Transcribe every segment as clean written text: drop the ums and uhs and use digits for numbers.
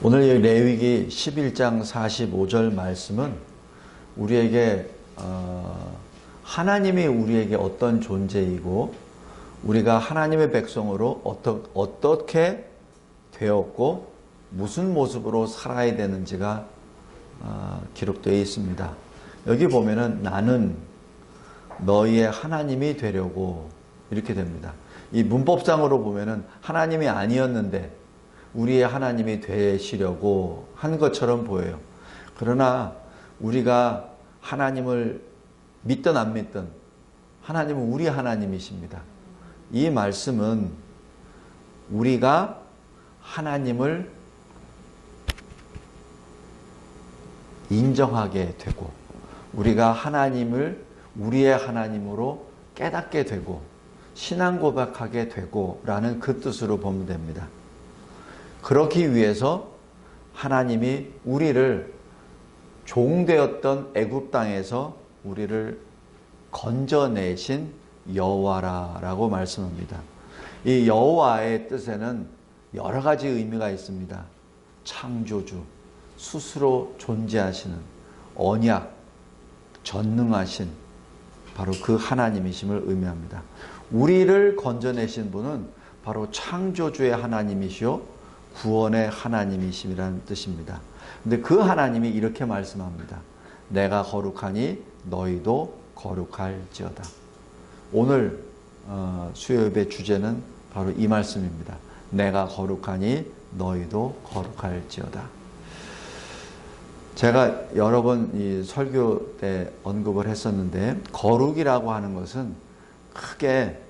오늘 레위기 11장 45절 말씀은 우리에게 하나님이 우리에게 어떤 존재이고 우리가 하나님의 백성으로 어떻게 되었고 무슨 모습으로 살아야 되는지가 기록되어 있습니다. 여기 보면은 나는 너희의 하나님이 되려고 이렇게 됩니다. 이 문법상으로 보면은 하나님이 아니었는데 우리의 하나님이 되시려고 한 것처럼 보여요. 그러나 우리가 하나님을 믿든 안 믿든 하나님은 우리 하나님이십니다. 이 말씀은 우리가 하나님을 인정하게 되고 우리가 하나님을 우리의 하나님으로 깨닫게 되고 신앙 고백하게 되고 라는 그 뜻으로 보면 됩니다. 그렇기 위해서 하나님이 우리를 종되었던 애굽 땅에서 우리를 건져내신 여호와라고 말씀합니다. 이 여호와의 뜻에는 여러 가지 의미가 있습니다. 창조주, 스스로 존재하시는 언약, 전능하신 바로 그 하나님이심을 의미합니다. 우리를 건져내신 분은 바로 창조주의 하나님이시요 구원의 하나님이심이라는 뜻입니다. 근데 그 하나님이 이렇게 말씀합니다. 내가 거룩하니 너희도 거룩할지어다. 오늘 수요예배 주제는 바로 이 말씀입니다. 내가 거룩하니 너희도 거룩할지어다. 제가 여러 번 이 설교 때 언급을 했었는데 거룩이라고 하는 것은 크게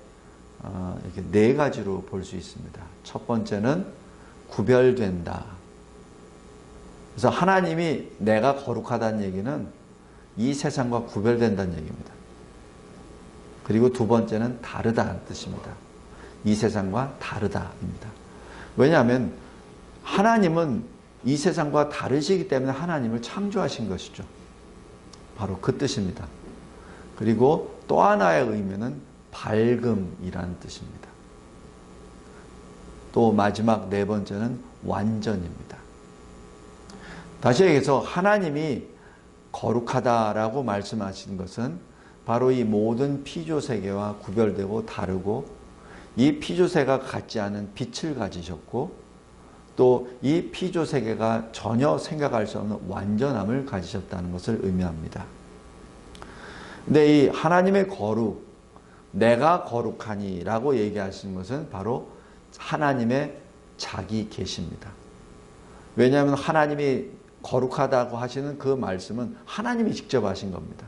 이렇게 네 가지로 볼 수 있습니다. 첫 번째는 구별된다. 그래서 하나님이 내가 거룩하다는 얘기는 이 세상과 구별된다는 얘기입니다. 그리고 두 번째는 다르다는 뜻입니다. 이 세상과 다르다입니다. 왜냐하면 하나님은 이 세상과 다르시기 때문에 하나님을 창조하신 것이죠. 바로 그 뜻입니다. 그리고 또 하나의 의미는 밝음이라는 뜻입니다. 또 마지막 네 번째는 완전입니다. 다시 얘기해서 하나님이 거룩하다라고 말씀하신 것은 바로 이 모든 피조세계와 구별되고 다르고 이 피조세계가 갖지 않은 빛을 가지셨고 또 이 피조세계가 전혀 생각할 수 없는 완전함을 가지셨다는 것을 의미합니다. 근데 이 하나님의 거룩, 내가 거룩하니 라고 얘기하시는 것은 바로 하나님의 자기 계시입니다. 왜냐하면 하나님이 거룩하다고 하시는 그 말씀은 하나님이 직접 하신 겁니다.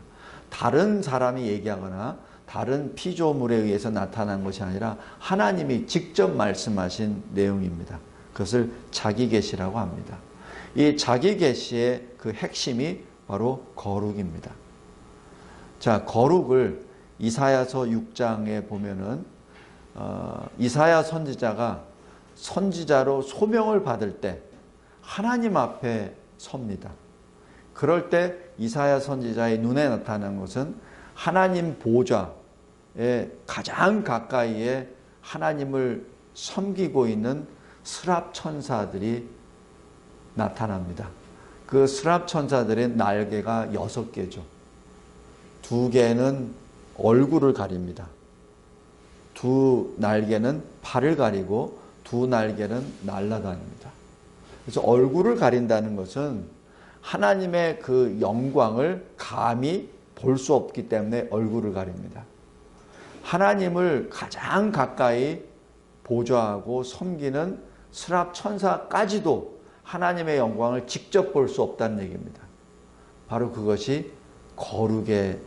다른 사람이 얘기하거나 다른 피조물에 의해서 나타난 것이 아니라 하나님이 직접 말씀하신 내용입니다. 그것을 자기 계시라고 합니다. 이 자기 계시의 그 핵심이 바로 거룩입니다. 자, 거룩을 이사야서 6장에 보면은 이사야 선지자가 선지자로 소명을 받을 때 하나님 앞에 섭니다. 그럴 때 이사야 선지자의 눈에 나타난 것은 하나님 보좌의 가장 가까이에 하나님을 섬기고 있는 스랍 천사들이 나타납니다. 그 스랍 천사들의 날개가 6개죠. 2개는 얼굴을 가립니다. 2 날개는 발을 가리고 2 날개는 날아다닙니다. 그래서 얼굴을 가린다는 것은 하나님의 그 영광을 감히 볼 수 없기 때문에 얼굴을 가립니다. 하나님을 가장 가까이 보좌하고 섬기는 스랍 천사까지도 하나님의 영광을 직접 볼 수 없다는 얘기입니다. 바로 그것이 거룩의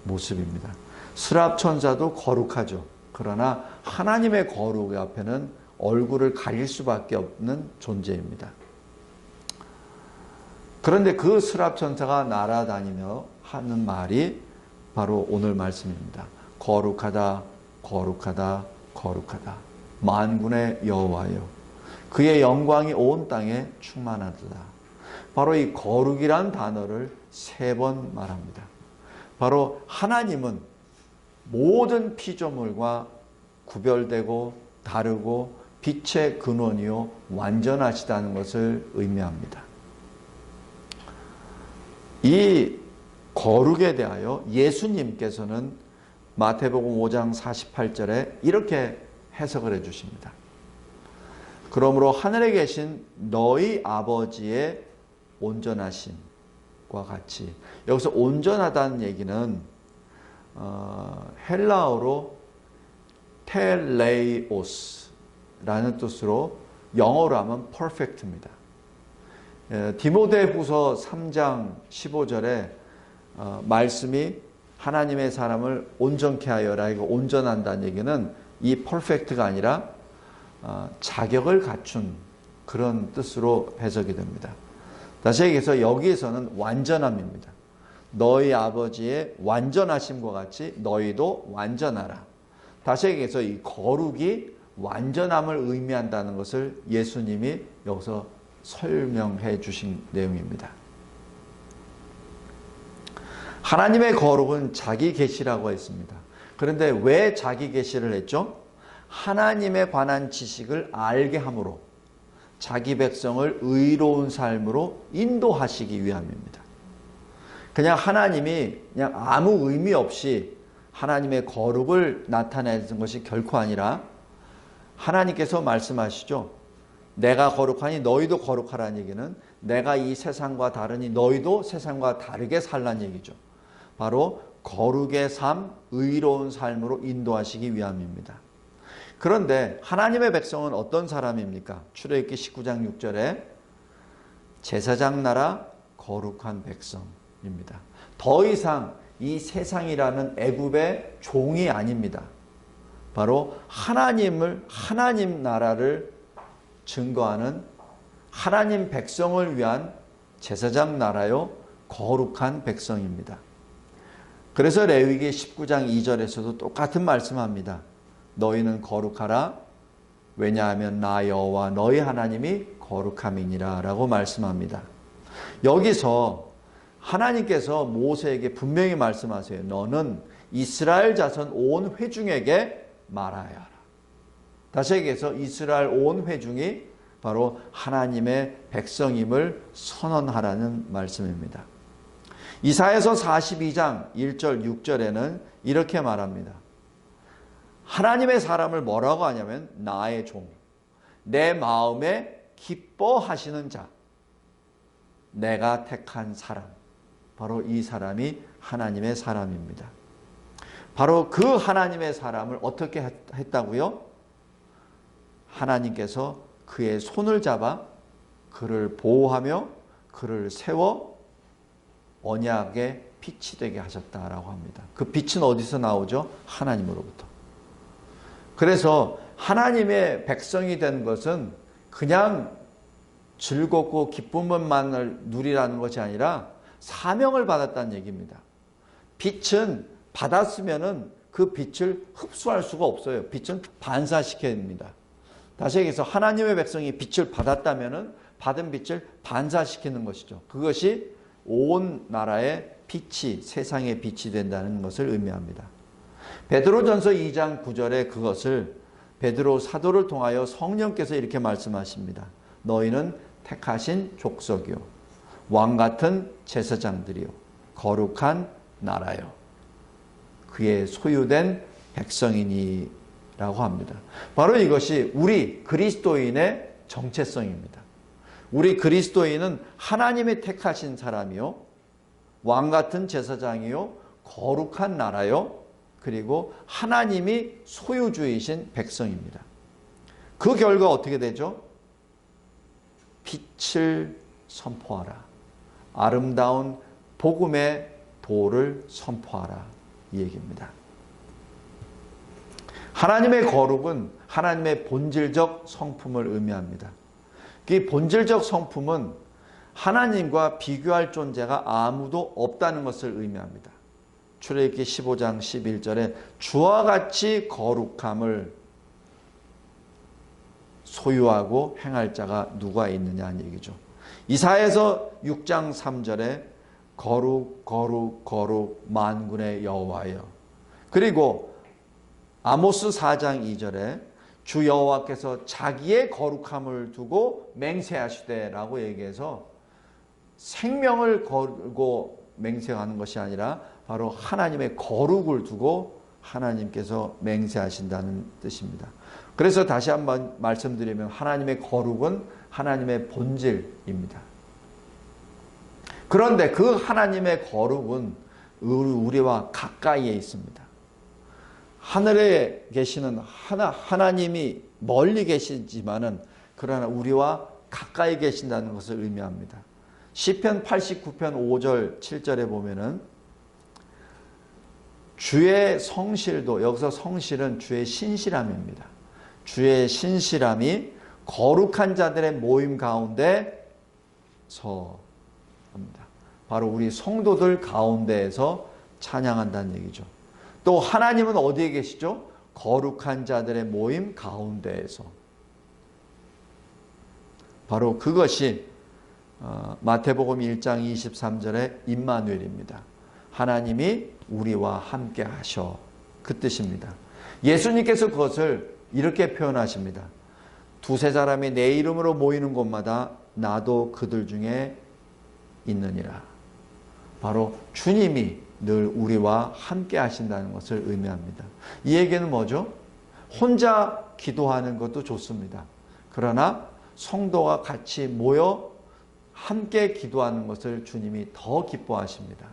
모습입니다. 스랍 천사도 거룩하죠. 그러나 하나님의 거룩 앞에는 얼굴을 가릴 수밖에 없는 존재입니다. 그런데 그 스랍 천사가 날아다니며 하는 말이 바로 오늘 말씀입니다. 거룩하다, 거룩하다, 거룩하다. 만군의 여호와여. 그의 영광이 온 땅에 충만하도다. 바로 이 거룩이란 단어를 3번 말합니다. 바로 하나님은 모든 피조물과 구별되고 다르고 빛의 근원이요 완전하시다는 것을 의미합니다. 이 거룩에 대하여 예수님께서는 마태복음 5장 48절에 이렇게 해석을 해주십니다. 그러므로 하늘에 계신 너희 아버지의 온전하심과 같이, 여기서 온전하다는 얘기는 헬라어로 텔레이오스라는 뜻으로 영어로 하면 perfect입니다. 디모데후서 3장 15절에 말씀이 하나님의 사람을 온전케 하여라, 이거 온전한다는 얘기는 이 perfect가 아니라 자격을 갖춘 그런 뜻으로 해석이 됩니다. 다시 얘기해서 여기에서는 완전함입니다. 너희 아버지의 완전하심과 같이 너희도 완전하라. 다시 얘기해서 이 거룩이 완전함을 의미한다는 것을 예수님이 여기서 설명해 주신 내용입니다. 하나님의 거룩은 자기 계시라고 했습니다. 그런데 왜 자기 계시를 했죠? 하나님에 관한 지식을 알게 함으로 자기 백성을 의로운 삶으로 인도하시기 위함입니다. 그냥 하나님이 그냥 아무 의미 없이 하나님의 거룩을 나타내는 것이 결코 아니라 하나님께서 말씀하시죠. 내가 거룩하니 너희도 거룩하라는 얘기는 내가 이 세상과 다르니 너희도 세상과 다르게 살라는 얘기죠. 바로 거룩의 삶, 의로운 삶으로 인도하시기 위함입니다. 그런데 하나님의 백성은 어떤 사람입니까? 출애굽기 19장 6절에 제사장 나라 거룩한 백성입니다. 더 이상 이 세상이라는 애굽의 종이 아닙니다. 바로 하나님 나라를 증거하는 하나님 백성을 위한 제사장 나라요 거룩한 백성입니다. 그래서 레위기 19장 2절에서도 똑같은 말씀합니다. 너희는 거룩하라. 왜냐하면 나 여호와 너희 하나님이 거룩함이니라 라고 말씀합니다. 여기서 하나님께서 모세에게 분명히 말씀하세요. 너는 이스라엘 자손 온 회중에게 말하여라. 다시 얘기해서 이스라엘 온 회중이 바로 하나님의 백성임을 선언하라는 말씀입니다. 이사야서 42장 1절 6절에는 이렇게 말합니다. 하나님의 사람을 뭐라고 하냐면 나의 종, 내 마음에 기뻐하시는 자, 내가 택한 사람, 바로 이 사람이 하나님의 사람입니다. 바로 그 하나님의 사람을 어떻게 했다고요? 하나님께서 그의 손을 잡아 그를 보호하며 그를 세워 언약의 빛이 되게 하셨다라고 합니다. 그 빛은 어디서 나오죠? 하나님으로부터. 그래서 하나님의 백성이 된 것은 그냥 즐겁고 기쁨만을 누리라는 것이 아니라 사명을 받았다는 얘기입니다. 빛은 받았으면은 그 빛을 흡수할 수가 없어요. 빛은 반사시켜야 됩니다. 다시 얘기해서 하나님의 백성이 빛을 받았다면은 받은 빛을 반사시키는 것이죠. 그것이 온 나라의 빛이, 세상의 빛이 된다는 것을 의미합니다. 베드로전서 2장 9절에 그것을 베드로 사도를 통하여 성령께서 이렇게 말씀하십니다. 너희는 택하신 족속이요 왕같은 제사장들이요 거룩한 나라요 그의 소유된 백성이니 라고 합니다. 바로 이것이 우리 그리스도인의 정체성입니다. 우리 그리스도인은 하나님이 택하신 사람이요 왕같은 제사장이요 거룩한 나라요 그리고 하나님이 소유주이신 백성입니다. 그 결과 어떻게 되죠? 빛을 선포하라. 아름다운 복음의 도를 선포하라. 이 얘기입니다. 하나님의 거룩은 하나님의 본질적 성품을 의미합니다. 이 본질적 성품은 하나님과 비교할 존재가 아무도 없다는 것을 의미합니다. 출애굽기 15장 11절에 주와 같이 거룩함을 소유하고 행할 자가 누가 있느냐는 얘기죠. 이사야서 6장 3절에 거룩 거룩 거룩 만군의 여호와여. 그리고 아모스 4장 2절에 주 여호와께서 자기의 거룩함을 두고 맹세하시되라고 얘기해서 생명을 걸고 맹세하는 것이 아니라 바로 하나님의 거룩을 두고 하나님께서 맹세하신다는 뜻입니다. 그래서 다시 한번 말씀드리면 하나님의 거룩은 하나님의 본질입니다. 그런데 그 하나님의 거룩은 우리와 가까이에 있습니다. 하늘에 계시는 하나님이 멀리 계시지만은 그러나 우리와 가까이 계신다는 것을 의미합니다. 시편 89편 5절 7절에 보면은 주의 성실도, 여기서 성실은 주의 신실함입니다. 주의 신실함이 거룩한 자들의 모임 가운데 서합니다. 바로 우리 성도들 가운데에서 찬양한다는 얘기죠. 또 하나님은 어디에 계시죠? 거룩한 자들의 모임 가운데에서. 바로 그것이 마태복음 1장 23절의 임마누엘입니다. 하나님이 우리와 함께 하셔. 그 뜻입니다. 예수님께서 그것을 이렇게 표현하십니다. 두세 사람이 내 이름으로 모이는 곳마다 나도 그들 중에 있느니라. 바로 주님이 늘 우리와 함께 하신다는 것을 의미합니다. 이 얘기는 뭐죠? 혼자 기도하는 것도 좋습니다. 그러나 성도가 같이 모여 함께 기도하는 것을 주님이 더 기뻐하십니다.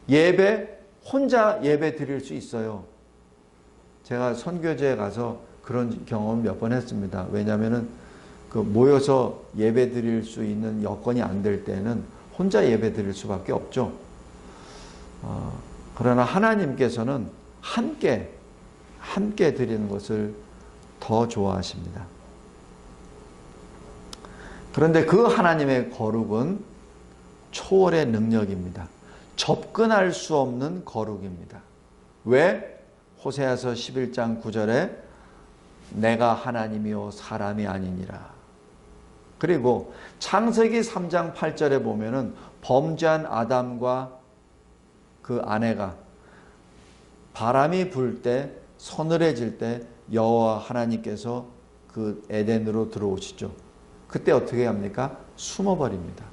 예배, 혼자 예배 드릴 수 있어요. 제가 선교제에 가서 그런 경험 몇 번 했습니다. 왜냐하면 모여서 예배 드릴 수 있는 여건이 안 될 때는 혼자 예배 드릴 수밖에 없죠. 그러나 하나님께서는 함께 드리는 것을 더 좋아하십니다. 그런데 그 하나님의 거룩은 초월의 능력입니다. 접근할 수 없는 거룩입니다. 왜? 호세아서 11장 9절에 내가 하나님이요 사람이 아니니라. 그리고 창세기 3장 8절에 보면은 범죄한 아담과 그 아내가 바람이 불 때, 서늘해질 때 여호와 하나님께서 그 에덴으로 들어오시죠. 그때 어떻게 합니까? 숨어버립니다.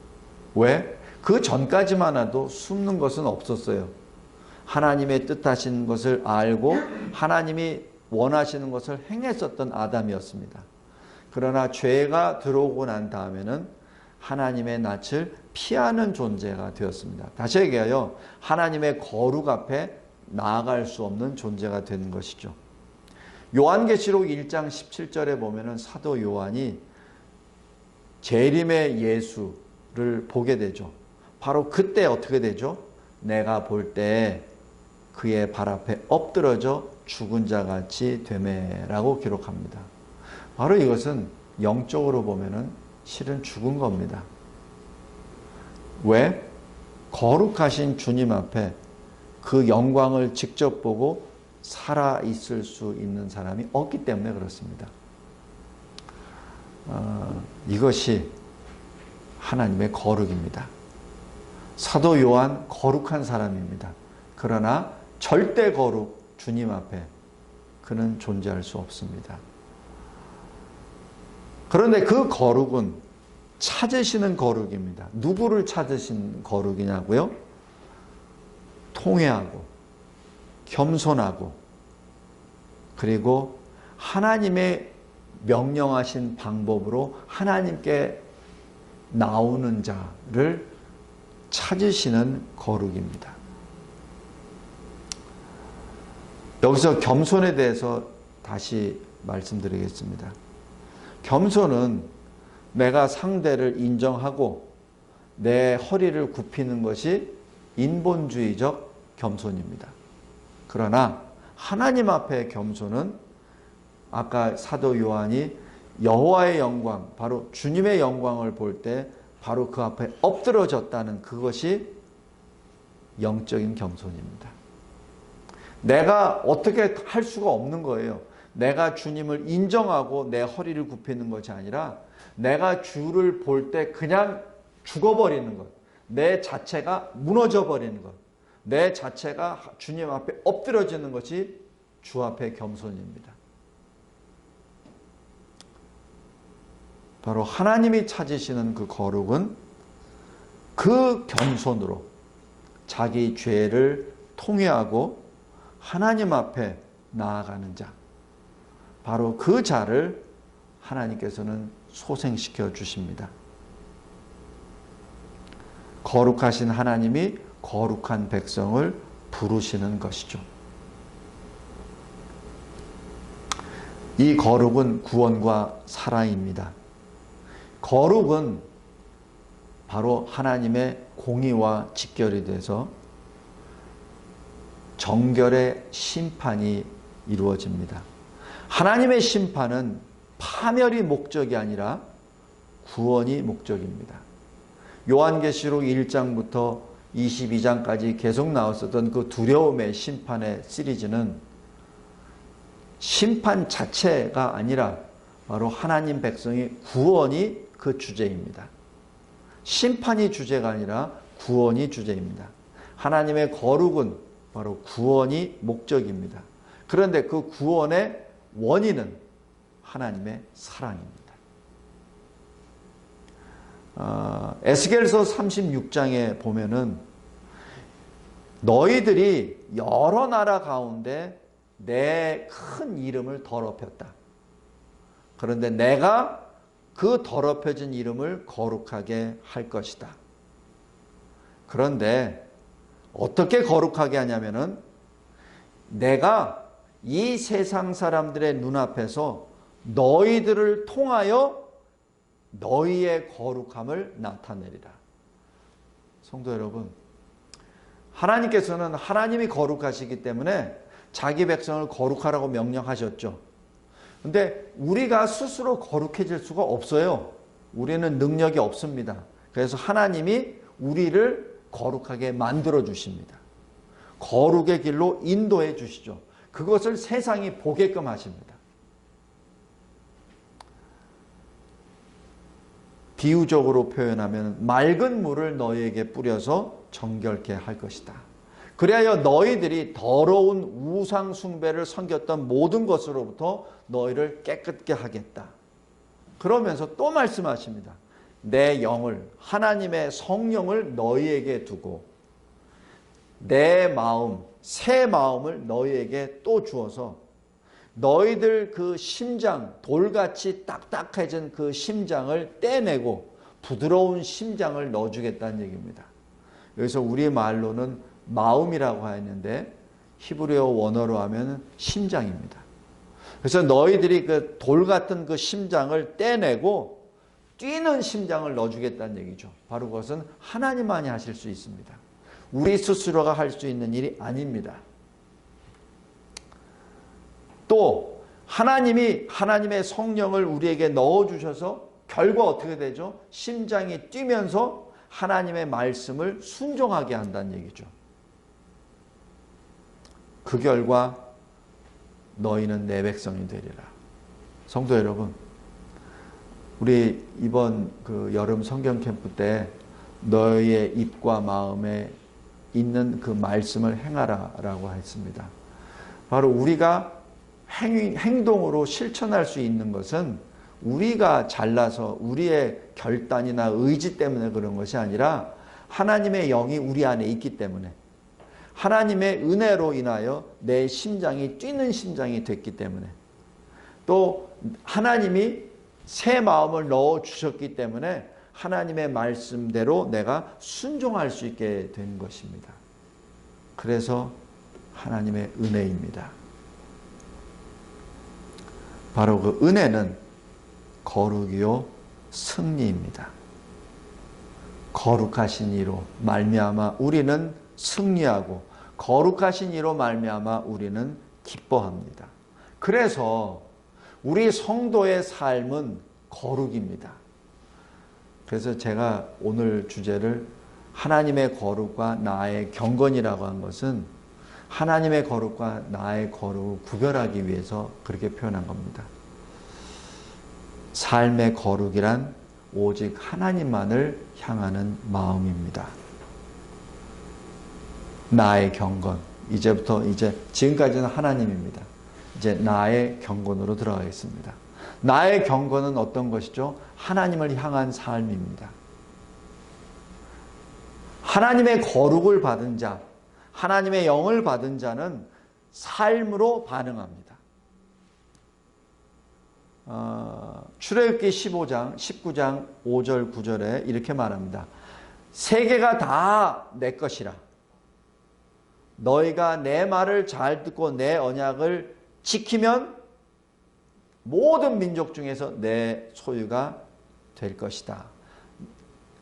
왜? 그 전까지만 해도 숨는 것은 없었어요. 하나님의 뜻하신 것을 알고 하나님이 원하시는 것을 행했었던 아담이었습니다. 그러나 죄가 들어오고 난 다음에는 하나님의 낯을 피하는 존재가 되었습니다. 다시 얘기하여 하나님의 거룩 앞에 나아갈 수 없는 존재가 되는 것이죠. 요한계시록 1장 17절에 보면은 사도 요한이 재림의 예수를 보게 되죠. 바로 그때 어떻게 되죠? 내가 볼 때 그의 발 앞에 엎드러져 죽은 자 같이 되매라고 기록합니다. 바로 이것은 영적으로 보면은 실은 죽은 겁니다. 왜? 거룩하신 주님 앞에 그 영광을 직접 보고 살아 있을 수 있는 사람이 없기 때문에 그렇습니다. 이것이 하나님의 거룩입니다. 사도 요한 거룩한 사람입니다. 그러나 절대 거룩 주님 앞에 그는 존재할 수 없습니다. 그런데 그 거룩은 찾으시는 거룩입니다. 누구를 찾으신 거룩이냐고요? 통회하고 겸손하고 그리고 하나님의 명령하신 방법으로 하나님께 나오는 자를 찾으시는 거룩입니다. 여기서 겸손에 대해서 다시 말씀드리겠습니다. 겸손은 내가 상대를 인정하고 내 허리를 굽히는 것이 인본주의적 겸손입니다. 그러나 하나님 앞의 겸손은 아까 사도 요한이 여호와의 영광, 바로 주님의 영광을 볼 때 바로 그 앞에 엎드러졌다는 그것이 영적인 겸손입니다. 내가 어떻게 할 수가 없는 거예요. 내가 주님을 인정하고 내 허리를 굽히는 것이 아니라 내가 주를 볼 때 그냥 죽어버리는 것. 내 자체가 무너져 버리는 것. 내 자체가 주님 앞에 엎드려지는 것이 주 앞의 겸손입니다. 바로 하나님이 찾으시는 그 거룩은 그 겸손으로 자기 죄를 통회하고 하나님 앞에 나아가는 자, 바로 그 자를 하나님께서는 소생시켜 주십니다. 거룩하신 하나님이 거룩한 백성을 부르시는 것이죠. 이 거룩은 구원과 사랑입니다. 거룩은 바로 하나님의 공의와 직결이 돼서 정결의 심판이 이루어집니다. 하나님의 심판은 파멸이 목적이 아니라 구원이 목적입니다. 요한계시록 1장부터 22장까지 계속 나왔었던 그 두려움의 심판의 시리즈는 심판 자체가 아니라 바로 하나님 백성의 구원이 그 주제입니다. 심판이 주제가 아니라 구원이 주제입니다. 하나님의 거룩은 바로 구원이 목적입니다. 그런데 그 구원의 원인은 하나님의 사랑입니다. 에스겔서 36장에 보면은 너희들이 여러 나라 가운데 내 큰 이름을 더럽혔다. 그런데 내가 그 더럽혀진 이름을 거룩하게 할 것이다. 그런데 어떻게 거룩하게 하냐면은 내가 이 세상 사람들의 눈앞에서 너희들을 통하여 너희의 거룩함을 나타내리라. 성도 여러분, 하나님께서는 하나님이 거룩하시기 때문에 자기 백성을 거룩하라고 명령하셨죠. 근데 우리가 스스로 거룩해질 수가 없어요. 우리는 능력이 없습니다. 그래서 하나님이 우리를 거룩하게 만들어 주십니다. 거룩의 길로 인도해 주시죠. 그것을 세상이 보게끔 하십니다. 비유적으로 표현하면 맑은 물을 너희에게 뿌려서 정결케 할 것이다. 그리하여 너희들이 더러운 우상 숭배를 섬겼던 모든 것으로부터 너희를 깨끗게 하겠다. 그러면서 또 말씀하십니다. 내 영을, 하나님의 성령을 너희에게 두고 내 마음, 새 마음을 너희에게 또 주어서 너희들 그 심장, 돌같이 딱딱해진 그 심장을 떼내고 부드러운 심장을 넣어주겠다는 얘기입니다. 여기서 우리 말로는 마음이라고 하였는데 히브리어 원어로 하면 심장입니다. 그래서 너희들이 그 돌 같은 그 심장을 떼내고 뛰는 심장을 넣어주겠다는 얘기죠. 바로 그것은 하나님만이 하실 수 있습니다. 우리 스스로가 할 수 있는 일이 아닙니다. 또 하나님이 하나님의 성령을 우리에게 넣어주셔서 결과 어떻게 되죠? 심장이 뛰면서 하나님의 말씀을 순종하게 한다는 얘기죠. 그 결과 너희는 내 백성이 되리라. 성도 여러분, 우리 이번 그 여름 성경 캠프 때 너희의 입과 마음에 있는 그 말씀을 행하라 라고 했습니다. 바로 우리가 행동으로 실천할 수 있는 것은 우리가 잘나서 우리의 결단이나 의지 때문에 그런 것이 아니라 하나님의 영이 우리 안에 있기 때문에 하나님의 은혜로 인하여 내 심장이 뛰는 심장이 됐기 때문에 또 하나님이 새 마음을 넣어주셨기 때문에 하나님의 말씀대로 내가 순종할 수 있게 된 것입니다. 그래서 하나님의 은혜입니다. 바로 그 은혜는 거룩이요 승리입니다. 거룩하신 이로 말미암아 우리는 승리하고 거룩하신 이로 말미암아 우리는 기뻐합니다. 그래서 우리 성도의 삶은 거룩입니다. 그래서 제가 오늘 주제를 하나님의 거룩과 나의 경건이라고 한 것은 하나님의 거룩과 나의 거룩을 구별하기 위해서 그렇게 표현한 겁니다. 삶의 거룩이란 오직 하나님만을 향하는 마음입니다. 나의 경건, 지금까지는 하나님입니다. 이제 나의 경건으로 들어가겠습니다. 나의 경건은 어떤 것이죠? 하나님을 향한 삶입니다. 하나님의 거룩을 받은 자, 하나님의 영을 받은 자는 삶으로 반응합니다. 출애굽기 15장, 19장 5절 9절에 이렇게 말합니다. 세계가 다 내 것이라. 너희가 내 말을 잘 듣고 내 언약을 지키면 모든 민족 중에서 내 소유가 될 것이다.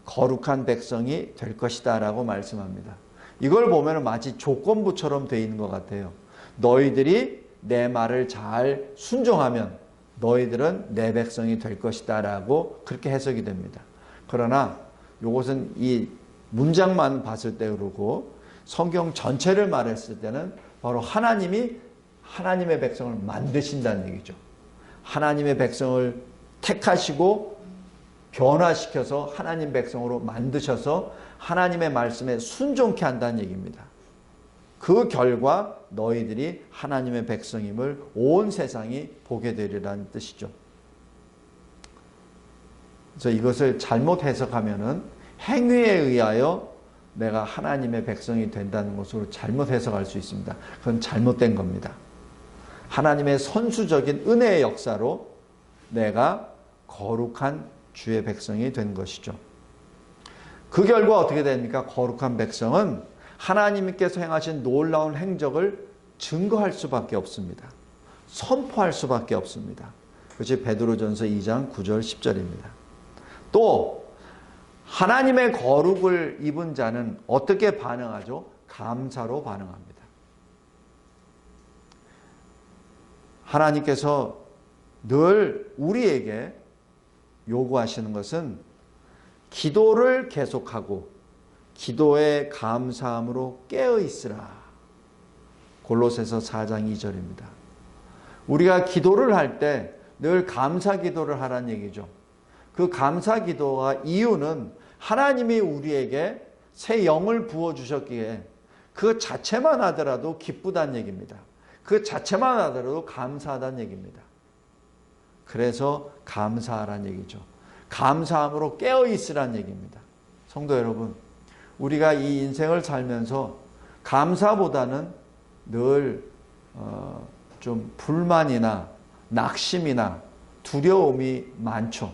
거룩한 백성이 될 것이다 라고 말씀합니다. 이걸 보면 마치 조건부처럼 되어 있는 것 같아요. 너희들이 내 말을 잘 순종하면 너희들은 내 백성이 될 것이다 라고 그렇게 해석이 됩니다. 그러나 이것은 이 문장만 봤을 때 그러고 성경 전체를 말했을 때는 바로 하나님이 하나님의 백성을 만드신다는 얘기죠. 하나님의 백성을 택하시고 변화시켜서 하나님 백성으로 만드셔서 하나님의 말씀에 순종케 한다는 얘기입니다. 그 결과 너희들이 하나님의 백성임을 온 세상이 보게 되리라는 뜻이죠. 그래서 이것을 잘못 해석하면은 행위에 의하여 내가 하나님의 백성이 된다는 것으로 잘못 해석할 수 있습니다. 그건 잘못된 겁니다. 하나님의 선수적인 은혜의 역사로 내가 거룩한 주의 백성이 된 것이죠. 그 결과 어떻게 됩니까? 거룩한 백성은 하나님께서 행하신 놀라운 행적을 증거할 수밖에 없습니다. 선포할 수밖에 없습니다. 그것이 베드로전서 2장 9절 10절입니다. 또 하나님의 거룩을 입은 자는 어떻게 반응하죠? 감사로 반응합니다. 하나님께서 늘 우리에게 요구하시는 것은 기도를 계속하고 기도에 감사함으로 깨어 있으라. 골로새서 4장 2절입니다. 우리가 기도를 할 때 늘 감사 기도를 하라는 얘기죠. 그 감사 기도와 이유는 하나님이 우리에게 새 영을 부어주셨기에 그 자체만 하더라도 기쁘다는 얘기입니다. 그 자체만 하더라도 감사하다는 얘기입니다. 그래서 감사하라는 얘기죠. 감사함으로 깨어있으라는 얘기입니다. 성도 여러분, 우리가 이 인생을 살면서 감사보다는 늘 좀 불만이나 낙심이나 두려움이 많죠.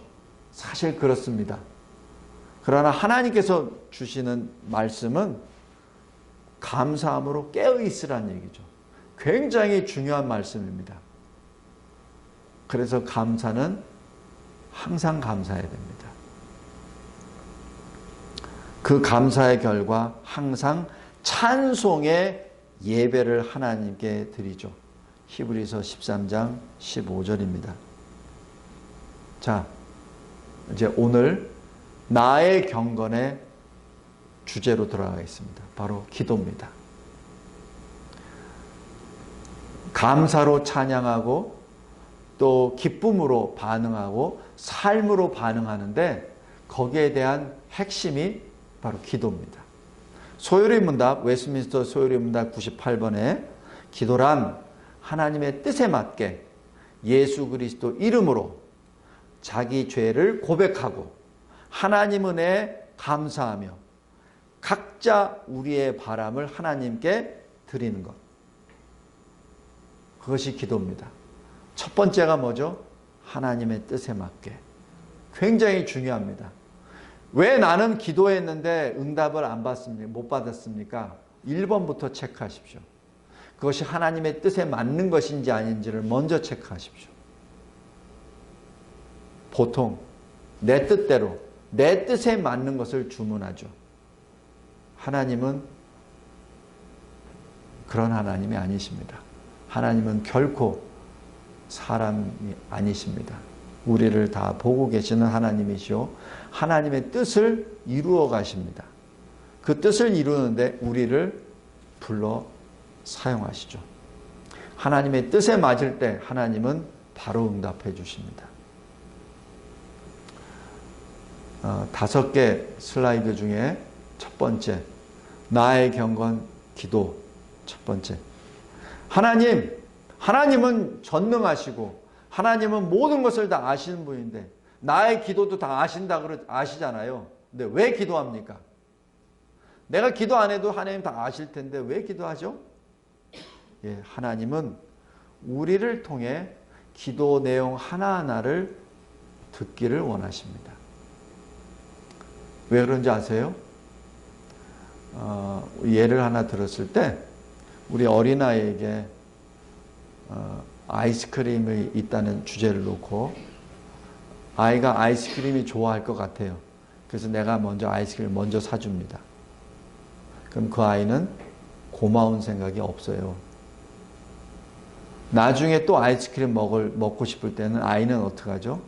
사실 그렇습니다. 그러나 하나님께서 주시는 말씀은 감사함으로 깨어있으라는 얘기죠. 굉장히 중요한 말씀입니다. 그래서 감사는 항상 감사해야 됩니다. 그 감사의 결과 항상 찬송의 예배를 하나님께 드리죠. 히브리서 13장 15절입니다. 자, 이제 오늘 나의 경건의 주제로 들어가겠습니다. 바로 기도입니다. 감사로 찬양하고 또 기쁨으로 반응하고 삶으로 반응하는데 거기에 대한 핵심이 바로 기도입니다. 소요리 문답, 웨스트민스터 소요리 문답 98번에 기도란 하나님의 뜻에 맞게 예수 그리스도 이름으로 자기 죄를 고백하고 하나님 은혜에 감사하며 각자 우리의 바람을 하나님께 드리는 것. 그것이 기도입니다. 첫 번째가 뭐죠? 하나님의 뜻에 맞게. 굉장히 중요합니다. 왜 나는 기도했는데 응답을 안 받습니까? 못 받았습니까? 1번부터 체크하십시오. 그것이 하나님의 뜻에 맞는 것인지 아닌지를 먼저 체크하십시오. 보통 내 뜻대로 내 뜻에 맞는 것을 주문하죠. 하나님은 그런 하나님이 아니십니다. 하나님은 결코 사람이 아니십니다. 우리를 다 보고 계시는 하나님이시오. 하나님의 뜻을 이루어 가십니다. 그 뜻을 이루는데 우리를 불러 사용하시죠. 하나님의 뜻에 맞을 때 하나님은 바로 응답해 주십니다. 5개 슬라이드 중에 첫 번째, 나의 경건 기도. 첫 번째, 하나님은 전능하시고 하나님은 모든 것을 다 아시는 분인데 나의 기도도 다 아시잖아요. 근데 왜 기도합니까? 내가 기도 안 해도 하나님 다 아실 텐데 왜 기도하죠? 예, 하나님은 우리를 통해 기도 내용 하나하나를 듣기를 원하십니다. 왜 그런지 아세요? 예를 하나 들었을 때 우리 어린아이에게 아이스크림이 있다는 주제를 놓고 아이가 아이스크림이 좋아할 것 같아요. 그래서 내가 먼저 아이스크림을 먼저 사줍니다. 그럼 그 아이는 고마운 생각이 없어요. 나중에 또 아이스크림 먹고 싶을 때는 아이는 어떻게 하죠?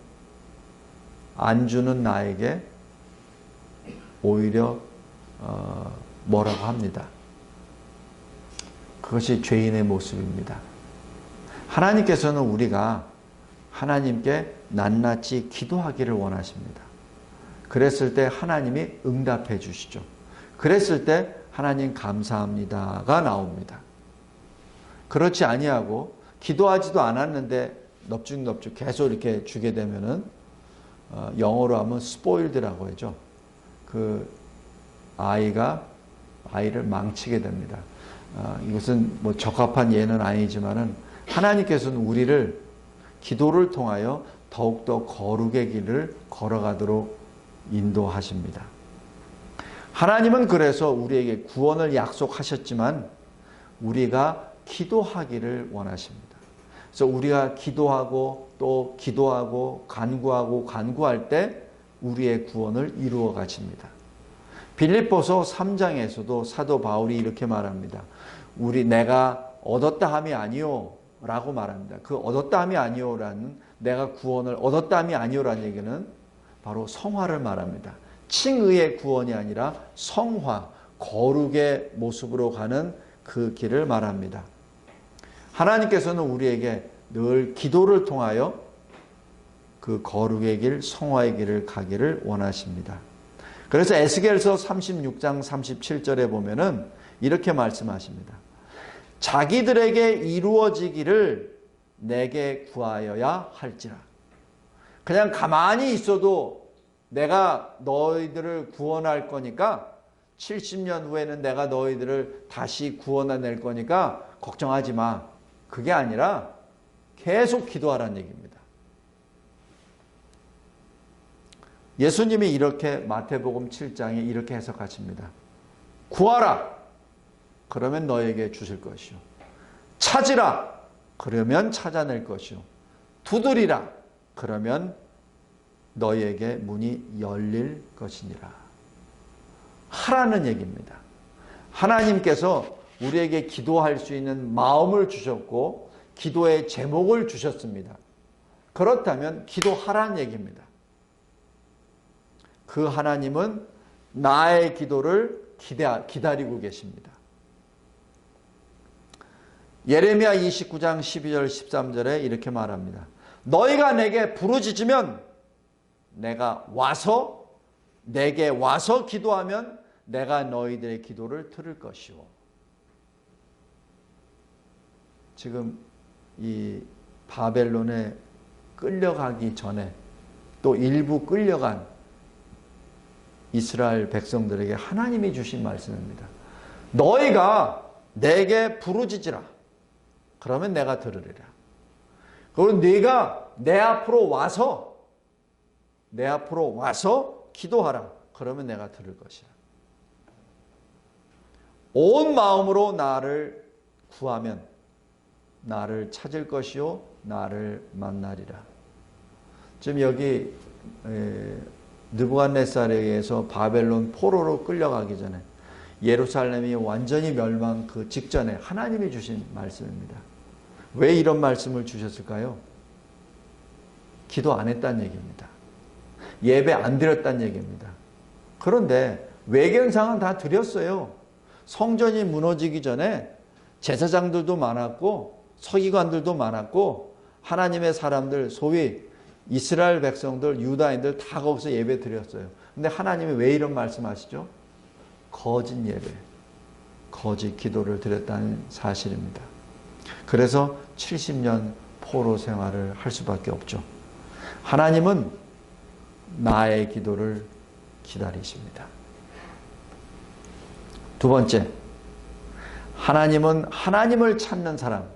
안 주는 나에게 오히려 뭐라고 합니다. 그것이 죄인의 모습입니다. 하나님께서는 우리가 하나님께 낱낱이 기도하기를 원하십니다. 그랬을 때 하나님이 응답해 주시죠. 그랬을 때 하나님 감사합니다가 나옵니다. 그렇지 아니하고 기도하지도 않았는데 넙죽넙죽 계속 이렇게 주게 되면은 영어로 하면 스포일드라고 하죠. 그 아이를 망치게 됩니다. 이것은 뭐 적합한 예는 아니지만은 하나님께서는 우리를 기도를 통하여 더욱더 거룩의 길을 걸어가도록 인도하십니다. 하나님은 그래서 우리에게 구원을 약속하셨지만 우리가 기도하기를 원하십니다. 그래서 우리가 기도하고 또 기도하고 간구할 때 우리의 구원을 이루어 가십니다. 빌립보서 3장에서도 사도 바울이 이렇게 말합니다. 내가 얻었다 함이 아니요 라고 말합니다. 그 얻었다 함이 아니요라는 내가 구원을 얻었다 함이 아니요라는 얘기는 바로 성화를 말합니다. 칭의의 구원이 아니라 성화, 거룩의 모습으로 가는 그 길을 말합니다. 하나님께서는 우리에게 늘 기도를 통하여 그 거룩의 길, 성화의 길을 가기를 원하십니다. 그래서 에스겔서 36장 37절에 보면은 이렇게 말씀하십니다. 자기들에게 이루어지기를 내게 구하여야 할지라. 그냥 가만히 있어도 내가 너희들을 구원할 거니까 70년 후에는 내가 너희들을 다시 구원해낼 거니까 걱정하지 마. 그게 아니라 계속 기도하라는 얘기입니다. 예수님이 이렇게 마태복음 7장에 이렇게 해석하십니다. 구하라. 그러면 너에게 주실 것이요. 찾으라. 그러면 찾아낼 것이요. 두드리라. 그러면 너희에게 문이 열릴 것이니라. 하라는 얘기입니다. 하나님께서 우리에게 기도할 수 있는 마음을 주셨고 기도의 제목을 주셨습니다. 그렇다면 기도하라는 얘기입니다. 그 하나님은 나의 기도를 기다리고 계십니다. 예레미야 29장 12절 13절에 이렇게 말합니다. 너희가 내게 부르짖으면 내게 와서 기도하면 내가 너희들의 기도를 들을 것이오. 지금 이 바벨론에 끌려가기 전에 또 일부 끌려간 이스라엘 백성들에게 하나님이 주신 말씀입니다. 너희가 내게 부르짖으라. 그러면 내가 들으리라. 그리고 네가 내 앞으로 와서 기도하라. 그러면 내가 들을 것이라. 온 마음으로 나를 구하면 나를 찾을 것이요 나를 만나리라. 지금 여기 느부갓네살에 의해서 바벨론 포로로 끌려가기 전에 예루살렘이 완전히 멸망 그 직전에 하나님이 주신 말씀입니다. 왜 이런 말씀을 주셨을까요? 기도 안 했다는 얘기입니다. 예배 안 드렸다는 얘기입니다. 그런데 외견상은 다 드렸어요. 성전이 무너지기 전에 제사장들도 많았고 서기관들도 많았고 하나님의 사람들 소위 이스라엘 백성들 유다인들 다 거기서 예배 드렸어요. 근데 하나님이 왜 이런 말씀하시죠? 거짓 예배, 거짓 기도를 드렸다는 사실입니다. 그래서 70년 포로 생활을 할 수밖에 없죠. 하나님은 나의 기도를 기다리십니다. 두 번째, 하나님은 하나님을 찾는 사람,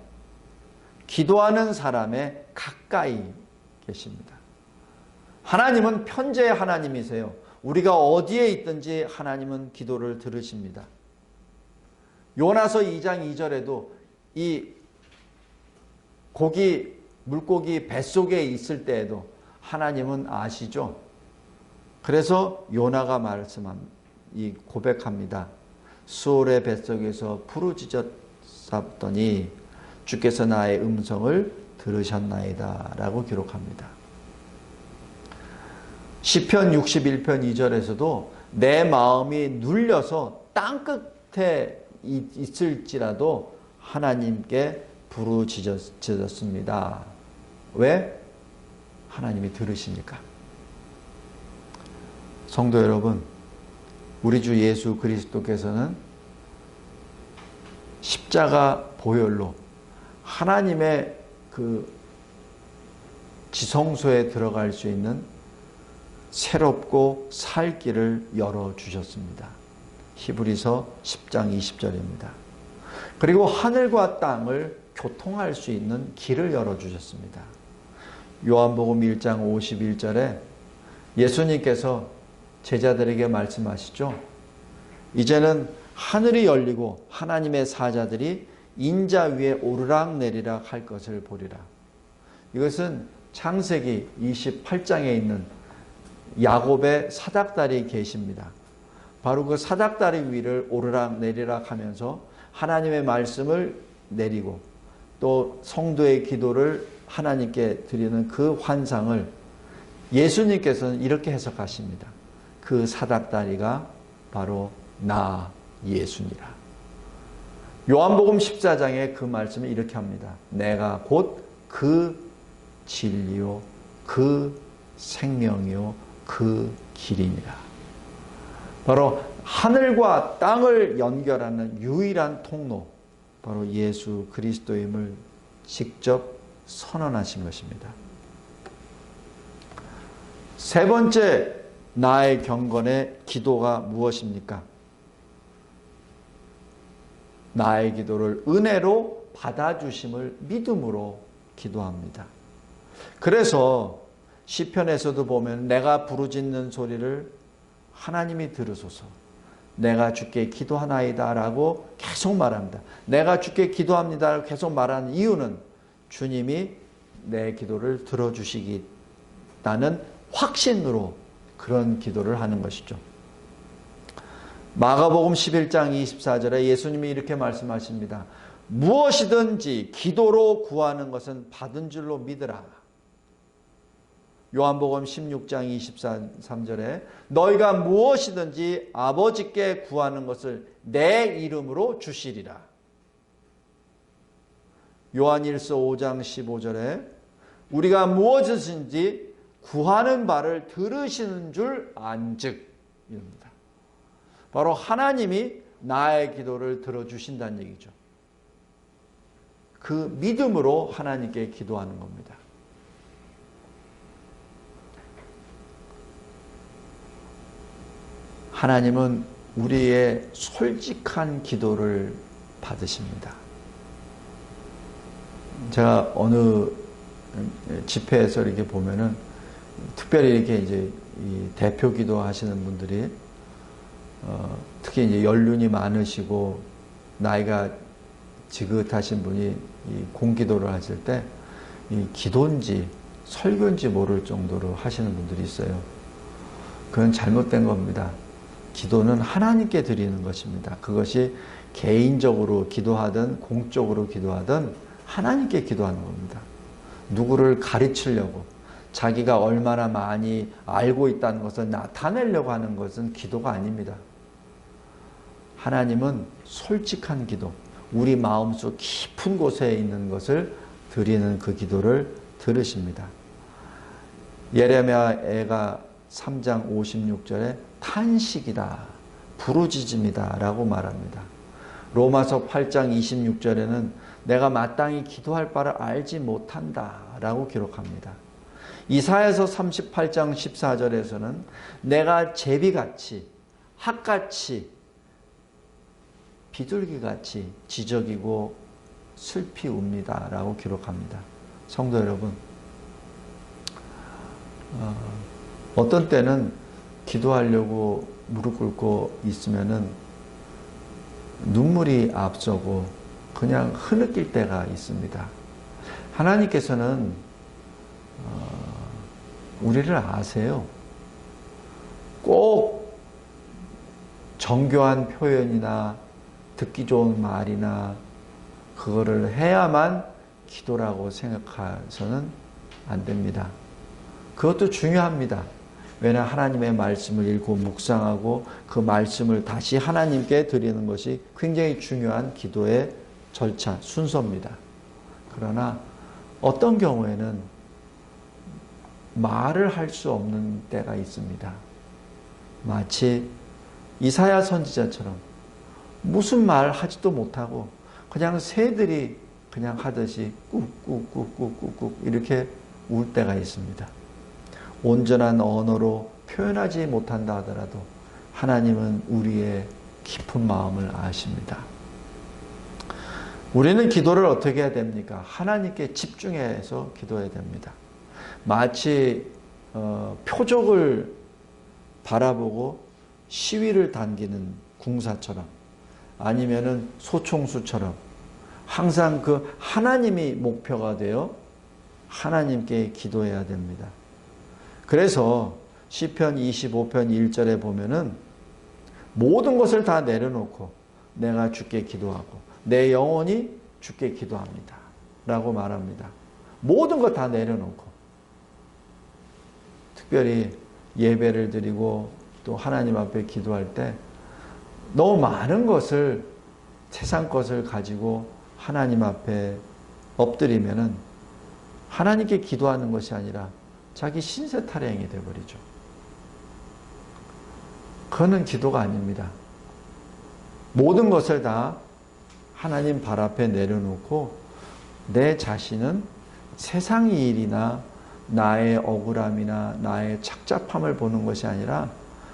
기도하는 사람의 가까이 계십니다. 하나님은 편재의 하나님이세요. 우리가 어디에 있든지 하나님은 기도를 들으십니다. 요나서 2장 2절에도 이 물고기 뱃속에 있을 때에도 하나님은 아시죠? 그래서 요나가 고백합니다. 수올의 뱃속에서 부르짖었더니 주께서 나의 음성을 들으셨나이다 라고 기록합니다. 시편 61편 2절에서도 내 마음이 눌려서 땅끝에 있을지라도 하나님께 부르짖었습니다. 왜? 하나님이 들으시니까. 성도 여러분, 우리 주 예수 그리스도께서는 십자가 보혈로 하나님의 그 지성소에 들어갈 수 있는 새롭고 살 길을 열어주셨습니다. 히브리서 10장 20절입니다. 그리고 하늘과 땅을 교통할 수 있는 길을 열어주셨습니다. 요한복음 1장 51절에 예수님께서 제자들에게 말씀하시죠. 이제는 하늘이 열리고 하나님의 사자들이 인자 위에 오르락내리락 할 것을 보리라. 이것은 창세기 28장에 있는 야곱의 사닥다리 계시입니다. 바로 그 사닥다리 위를 오르락내리락 하면서 하나님의 말씀을 내리고 또 성도의 기도를 하나님께 드리는 그 환상을 예수님께서는 이렇게 해석하십니다. 그 사닥다리가 바로 나 예수니라. 요한복음 14장에 그 말씀을 이렇게 합니다. 내가 곧 그 진리요 그 생명이요 그 길이니라. 바로 하늘과 땅을 연결하는 유일한 통로, 바로 예수 그리스도임을 직접 선언하신 것입니다. 세 번째, 나의 경건의 기도가 무엇입니까? 나의 기도를 은혜로 받아주심을 믿음으로 기도합니다. 그래서 시편에서도 보면 내가 부르짖는 소리를 하나님이 들으소서. 내가 주께 기도하나이다 라고 계속 말합니다. 내가 주께 기도합니다 라고 계속 말하는 이유는 주님이 내 기도를 들어주시겠다는 확신으로 그런 기도를 하는 것이죠. 마가복음 11장 24절에 예수님이 이렇게 말씀하십니다. 무엇이든지 기도로 구하는 것은 받은 줄로 믿으라. 요한복음 16장 23절에 너희가 무엇이든지 아버지께 구하는 것을 내 이름으로 주시리라. 요한일서 5장 15절에 우리가 무엇이든지 구하는 바를 들으시는 줄 안즉 이럽니다. 바로 하나님이 나의 기도를 들어주신다는 얘기죠. 그 믿음으로 하나님께 기도하는 겁니다. 하나님은 우리의 솔직한 기도를 받으십니다. 제가 어느 집회에서 이렇게 보면은 특별히 이렇게 이제 이 대표 기도 하시는 분들이 특히 이제 연륜이 많으시고 나이가 지긋하신 분이 이 공기도를 하실 때 이 기도인지 설교인지 모를 정도로 하시는 분들이 있어요. 그건 잘못된 겁니다. 기도는 하나님께 드리는 것입니다. 그것이 개인적으로 기도하든 공적으로 기도하든 하나님께 기도하는 겁니다. 누구를 가르치려고 자기가 얼마나 많이 알고 있다는 것을 나타내려고 하는 것은 기도가 아닙니다. 하나님은 솔직한 기도, 우리 마음속 깊은 곳에 있는 것을 드리는 그 기도를 들으십니다. 예레미야가 3장 56절에 탄식이다, 부르짖음이다 라고 말합니다. 로마서 8장 26절에는 내가 마땅히 기도할 바를 알지 못한다 라고 기록합니다. 이사야서 38장 14절에서는 내가 제비같이 학같이 비둘기같이 지적이고 슬피 웁니다 라고 기록합니다. 성도 여러분, 어떤 때는 기도하려고 무릎 꿇고 있으면은 눈물이 앞서고 그냥 흐느낄 때가 있습니다. 하나님께서는 우리를 아세요. 꼭 정교한 표현이나 듣기 좋은 말이나 그거를 해야만 기도라고 생각해서는 안 됩니다. 그것도 중요합니다. 왜냐하면 하나님의 말씀을 읽고 묵상하고 그 말씀을 다시 하나님께 드리는 것이 굉장히 중요한 기도의 절차, 순서입니다. 그러나 어떤 경우에는 말을 할 수 없는 때가 있습니다. 마치 이사야 선지자처럼 무슨 말 하지도 못하고 그냥 새들이 그냥 하듯이 꾹꾹꾹꾹꾹꾹 이렇게 울 때가 있습니다. 온전한 언어로 표현하지 못한다 하더라도 하나님은 우리의 깊은 마음을 아십니다. 우리는 기도를 어떻게 해야 됩니까? 하나님께 집중해서 기도해야 됩니다. 마치 표적을 바라보고 시위를 당기는 군사처럼 아니면은 소총수처럼 항상 그 하나님이 목표가 되어 하나님께 기도해야 됩니다. 그래서 시편 25편 1절에 보면은 모든 것을 다 내려놓고 내가 주께 기도하고 내 영혼이 주께 기도합니다 라고 말합니다. 모든 것 다 내려놓고 특별히 예배를 드리고 또 하나님 앞에 기도할 때 너무 많은 것을 세상 것을 가지고 하나님 앞에 엎드리면은 하나님께 기도하는 것이 아니라 자기 신세 타령이 되어버리죠. 그거는 기도가 아닙니다. 모든 것을 다 하나님 발 앞에 내려놓고 내 자신은 세상의 일이나 나의 억울함이나 나의 착잡함을 보는 것이 아니라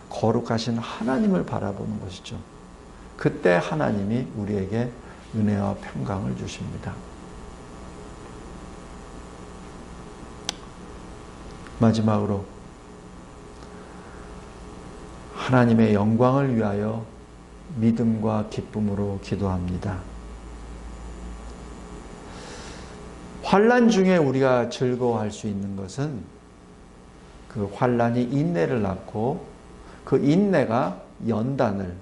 거룩하신 하나님을 바라보는 것이죠. 그때 하나님이 우리에게 은혜와 평강을 주십니다. 마지막으로 하나님의 영광을 위하여 믿음과 기쁨으로 기도합니다. 환난 중에 우리가 즐거워할 수 있는 것은 그 환난이 인내를 낳고 그 인내가 연단을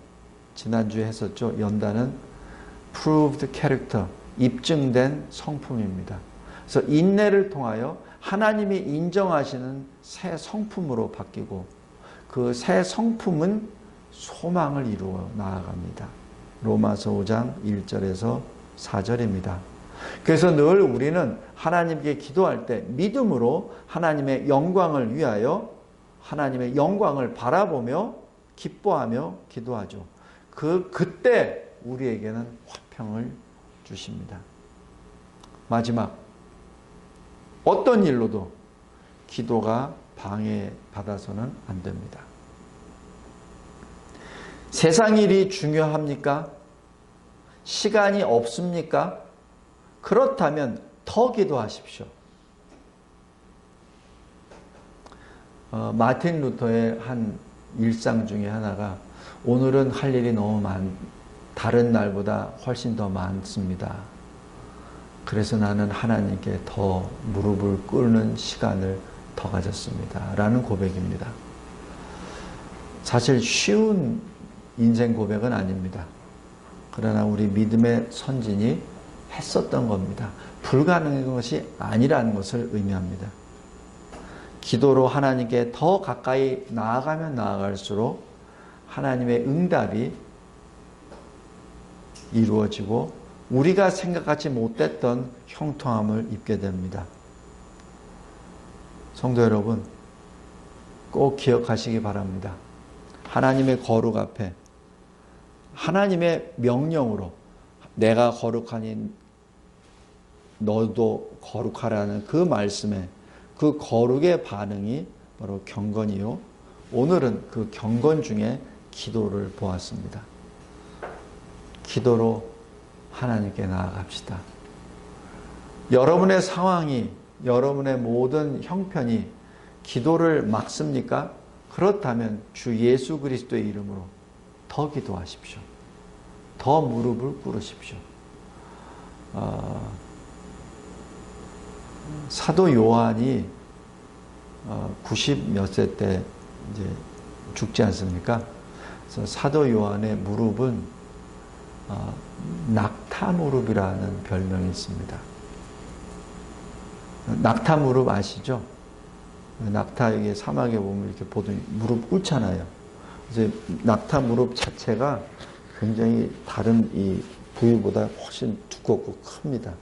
지난주에 했었죠. 연단은 proved character, 입증된 성품입니다. 그래서 인내를 통하여 하나님이 인정하시는 새 성품으로 바뀌고 그 새 성품은 소망을 이루어 나아갑니다. 로마서 5장 1절에서 4절입니다. 그래서 늘 우리는 하나님께 기도할 때 믿음으로 하나님의 영광을 위하여 하나님의 영광을 바라보며 기뻐하며 기도하죠. 그때 우리에게는 화평을 주십니다. 마지막, 어떤 일로도 기도가 방해받아서는 안 됩니다. 세상 일이 중요합니까? 시간이 없습니까? 그렇다면 더 기도하십시오. 마틴 루터의 한 일상 중에 하나가 오늘은 할 일이 너무 다른 날보다 훨씬 더 많습니다. 그래서 나는 하나님께 더 무릎을 꿇는 시간을 더 가졌습니다. 라는 고백입니다. 사실 쉬운 인생 고백은 아닙니다. 그러나 우리 믿음의 선진이 했었던 겁니다. 불가능한 것이 아니라는 것을 의미합니다. 기도로 하나님께 더 가까이 나아가면 나아갈수록 하나님의 응답이 이루어지고 우리가 생각하지 못했던 형통함을 입게 됩니다. 성도 여러분, 꼭 기억하시기 바랍니다. 하나님의 거룩 앞에 하나님의 명령으로 내가 거룩하니 너도 거룩하라는 그 말씀에 그 거룩의 반응이 바로 경건이요. 오늘은 그 경건 중에 기도를 보았습니다. 기도로 하나님께 나아갑시다. 여러분의 상황이, 여러분의 모든 형편이 기도를 막습니까? 그렇다면 주 예수 그리스도의 이름으로 더 기도하십시오. 더 무릎을 꿇으십시오. 사도 요한이 90 몇 세 때 이제 죽지 않습니까? 그래서 사도 요한의 무릎은 낙타 무릎이라는 별명이 있습니다. 낙타 무릎 아시죠? 낙타 이게 사막에 보면 이렇게 보더니 무릎 꿇잖아요. 그래서 낙타 무릎 자체가 굉장히 다른 이 부위보다 훨씬 두껍고 큽니다.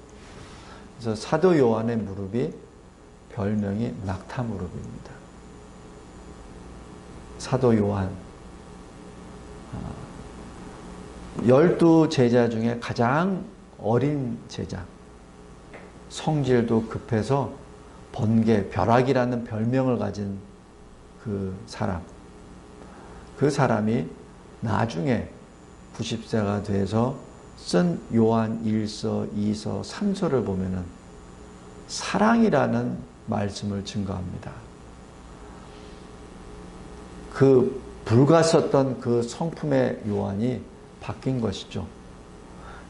그래서 사도 요한의 무릎이 별명이 낙타 무릎입니다. 사도 요한 12제자 중에 가장 어린 제자, 성질도 급해서 번개, 벼락이라는 별명을 가진 그 사람이 나중에 90세가 돼서 쓴 요한 1서, 2서, 3서를 보면은 사랑이라는 말씀을 증거합니다. 그 불갔었던 그 성품의 요한이 바뀐 것이죠.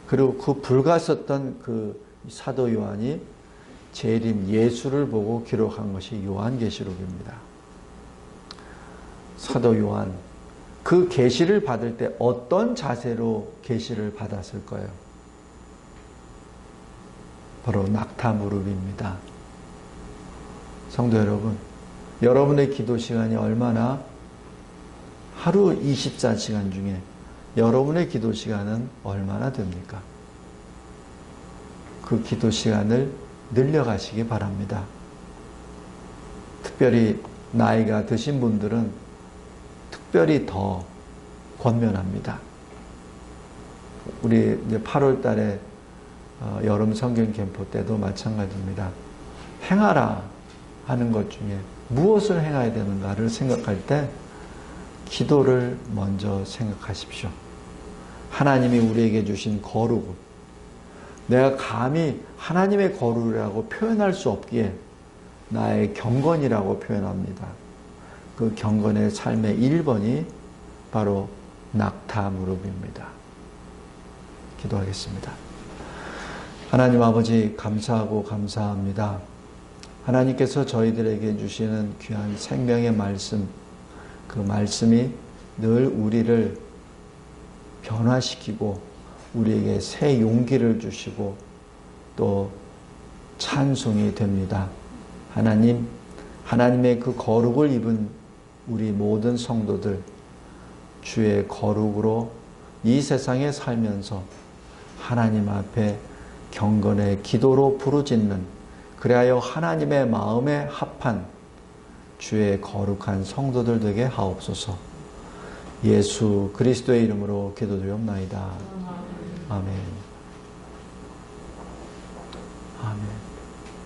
그리고 그 불갔었던 그 사도 요한이 재림 예수를 보고 기록한 것이 요한계시록입니다. 사도 요한, 그 계시를 받을 때 어떤 자세로 계시를 받았을까요? 바로 낙타 무릎입니다. 성도 여러분, 여러분의 기도 시간이 얼마나, 하루 24시간 중에 여러분의 기도 시간은 얼마나 됩니까? 그 기도 시간을 늘려가시기 바랍니다. 특별히 나이가 드신 분들은 특별히 더 권면합니다. 우리 이제 8월 달에 여름 성경 캠프 때도 마찬가지입니다. 행하라 하는 것 중에 무엇을 행해야 되는가를 생각할 때 기도를 먼저 생각하십시오. 하나님이 우리에게 주신 거룩, 내가 감히 하나님의 거룩이라고 표현할 수 없기에 나의 경건이라고 표현합니다. 그 경건의 삶의 1번이 바로 낙타 무릎입니다. 기도하겠습니다. 하나님 아버지, 감사하고 감사합니다. 하나님께서 저희들에게 주시는 귀한 생명의 말씀, 그 말씀이 늘 우리를 변화시키고 우리에게 새 용기를 주시고 또 찬송이 됩니다. 하나님, 하나님의 그 거룩을 입은 우리 모든 성도들, 주의 거룩으로 이 세상에 살면서 하나님 앞에 경건의 기도로 부르짖는, 그리하여 하나님의 마음에 합한 주의 거룩한 성도들 되게 하옵소서. 예수 그리스도의 이름으로 기도드리옵나이다. 아멘.